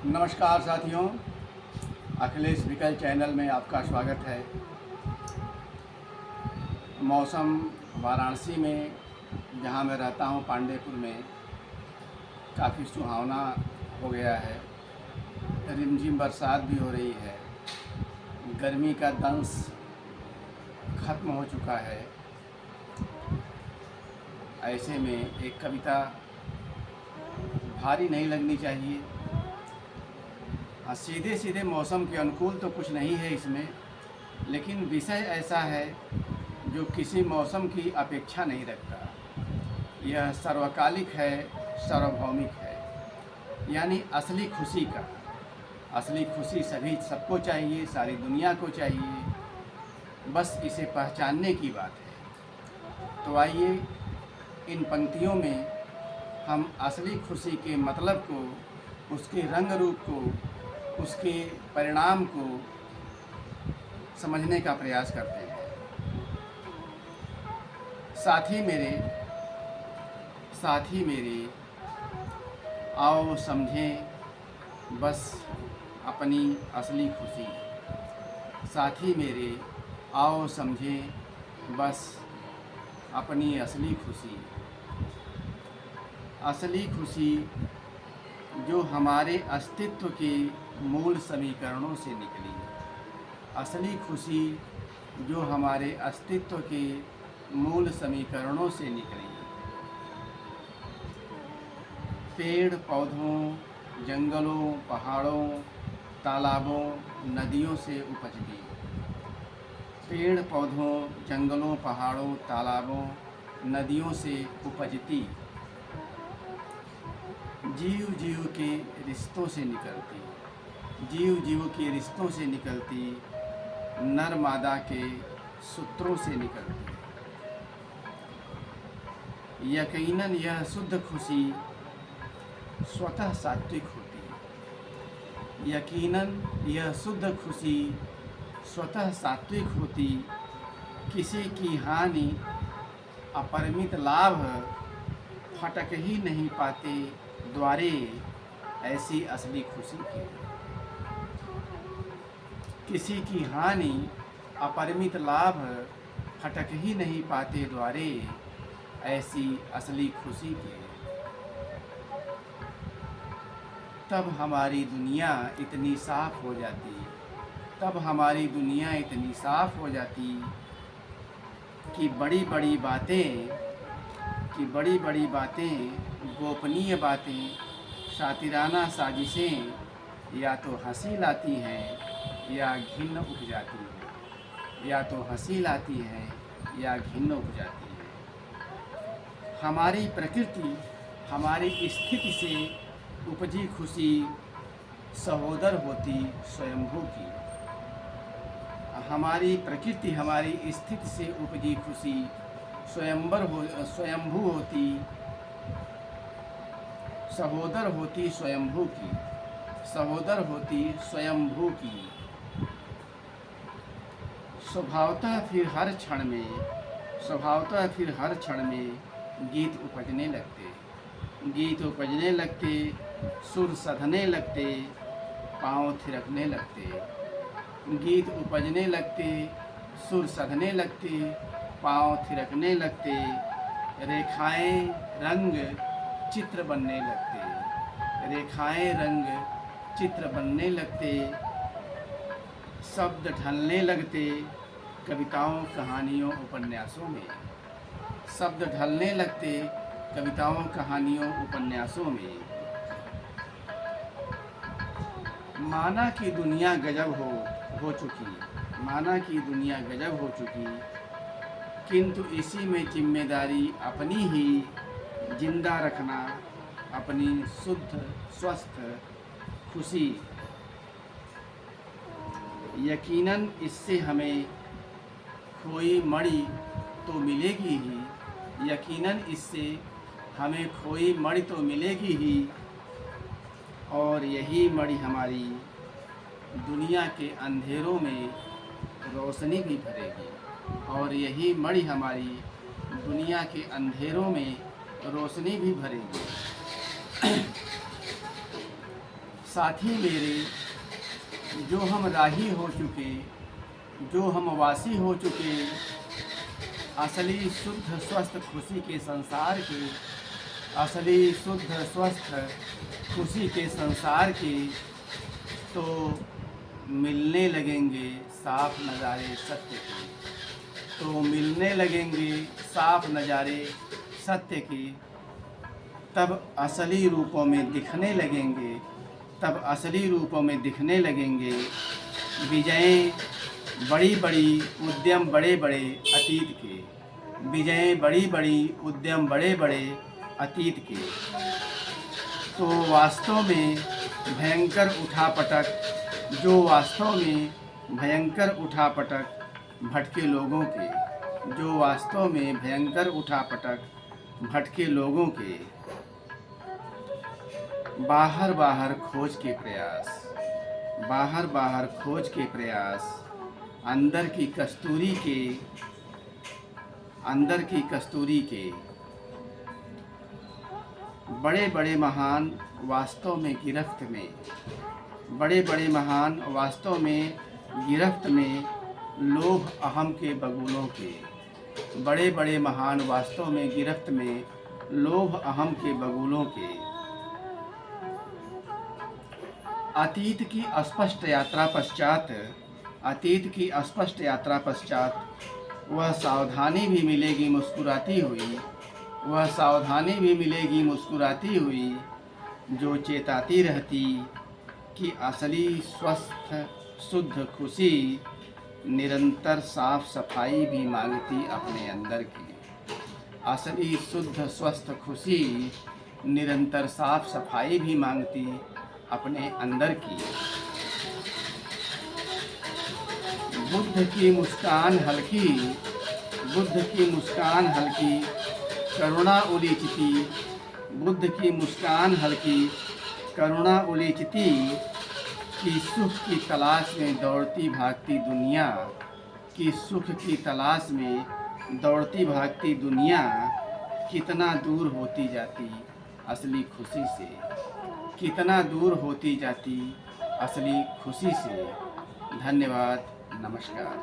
नमस्कार साथियों, अखिलेश विकल चैनल में आपका स्वागत है। मौसम वाराणसी में, जहां मैं रहता हूं पांडेपुर में, काफ़ी सुहावना हो गया है। रिमझिम बरसात भी हो रही है। गर्मी का दंश ख़त्म हो चुका है। ऐसे में एक कविता भारी नहीं लगनी चाहिए। सीधे सीधे मौसम के अनुकूल तो कुछ नहीं है इसमें, लेकिन विषय ऐसा है जो किसी मौसम की अपेक्षा नहीं रखता। यह सर्वकालिक है, सार्वभौमिक है। यानी असली खुशी का, असली खुशी सबको चाहिए, सारी दुनिया को चाहिए। बस इसे पहचानने की बात है। तो आइए इन पंक्तियों में हम असली खुशी के मतलब को, उसके रंग रूप को, उसके परिणाम को समझने का प्रयास करते हैं। साथी मेरे आओ समझें बस अपनी असली खुशी। साथी मेरे आओ समझें बस अपनी असली खुशी। असली खुशी जो हमारे अस्तित्व के मूल समीकरणों से निकली। असली खुशी जो हमारे अस्तित्व के मूल समीकरणों से निकली। पेड़ पौधों, जंगलों, पहाड़ों, तालाबों, नदियों से उपजती। पेड़ पौधों, जंगलों, पहाड़ों, तालाबों, नदियों से उपजती। जीव जीव के रिश्तों से निकलती। जीव जीव के रिश्तों से निकलती। नर मादा के सूत्रों से निकलती। यकीनन यह शुद्ध खुशी स्वतः सात्विक होती। यकीनन यह शुद्ध खुशी स्वतः सात्विक होती। किसी की हानि, अपरिमित लाभ फटक ही नहीं पाते द्वारे ऐसी असली खुशी की। किसी की हानि, अपरिमित लाभ फटक ही नहीं पाते द्वारे ऐसी असली खुशी की। तब हमारी दुनिया इतनी साफ हो जाती। तब हमारी दुनिया इतनी साफ हो जाती कि बड़ी बड़ी बातें, गोपनीय बातें, शातिराना साजिशें या तो हंसी लाती हैं या घिन उपजाती हैं। या तो हंसी लाती हैं या घिन उपजाती हैं। हमारी प्रकृति, हमारी स्थिति से उपजी खुशी सहोदर होती स्वयंभू की। हमारी प्रकृति, हमारी स्थिति से उपजी खुशी स्वयंभू होती, सहोदर होती स्वयंभू की। सहोदर होती स्वयंभू की। स्वभावतः फिर हर क्षण में गीत उपजने लगते। गीत उपजने लगते, सुर सधने लगते, पाँव थिरकने लगते। गीत उपजने लगते, सुर सधने लगते, पाँव थिरकने लगते। रेखाएं रंग चित्र बनने लगते। रेखाएं रंग चित्र बनने लगते। शब्द ढलने लगते कविताओं, कहानियों, उपन्यासों में। शब्द ढलने लगते कविताओं, कहानियों, उपन्यासों में। माना कि दुनिया गजब हो चुकी। माना कि दुनिया गजब हो चुकी, किंतु इसी में जिम्मेदारी अपनी ही जिंदा रखना, अपनी शुद्ध स्वस्थ खुशी। यकीनन इससे हमें खोई मणि तो मिलेगी ही। यकीनन इससे हमें खोई मणि तो मिलेगी ही। और यही मणि हमारी दुनिया के अंधेरों में रोशनी भी भरेगी। और यही मणि हमारी दुनिया के अंधेरों में रोशनी भी भरेगी। साथी मेरे, जो हम राही हो चुके, जो हम वासी हो चुके, असली शुद्ध स्वस्थ खुशी के संसार के, असली शुद्ध स्वस्थ खुशी के संसार के, तो मिलने लगेंगे साफ नज़ारे सत्य के, तो मिलने लगेंगे साफ नज़ारे सत्य के। तब असली रूपों में दिखने लगेंगे, तब असली रूपों में दिखने लगेंगे विजयें बड़ी बड़ी, उद्यम बड़े बड़े अतीत के, विजयें बड़ी बड़ी, उद्यम बड़े बड़े अतीत के। तो वास्तव में भयंकर उठापटक, जो वास्तव में भयंकर उठापटक भटके लोगों के, जो वास्तव में भयंकर उठापटक भटके लोगों के, बाहर बाहर खोज के प्रयास, बाहर बाहर खोज के प्रयास, अंदर की कस्तूरी के, अंदर की कस्तूरी के। बड़े बड़े महान वास्तव में गिरफ्त में, बड़े बड़े महान वास्तव में गिरफ्त में लोभ अहम के बगुलों के, बड़े बड़े महान वास्तव में गिरफ्त में लोभ अहम के बगुलों के। अतीत की अस्पष्ट यात्रा पश्चात, अतीत की अस्पष्ट यात्रा पश्चात वह सावधानी भी मिलेगी मुस्कुराती हुई, वह सावधानी भी मिलेगी मुस्कुराती हुई, जो चेताती रहती कि असली स्वस्थ शुद्ध खुशी निरंतर साफ सफाई भी मांगती अपने अंदर की, असली शुद्ध स्वस्थ खुशी निरंतर साफ सफाई भी मांगती अपने अंदर की। बुद्ध की मुस्कान हल्की, बुद्ध की मुस्कान हल्की, करुणा उलीचती, बुद्ध की मुस्कान हल्की, करुणा उलीचती कि सुख की तलाश में दौड़ती भागती दुनिया, कि सुख की तलाश में दौड़ती भागती दुनिया कितना दूर होती जाती असली खुशी से, कितना दूर होती जाती असली खुशी से। धन्यवाद, नमस्कार।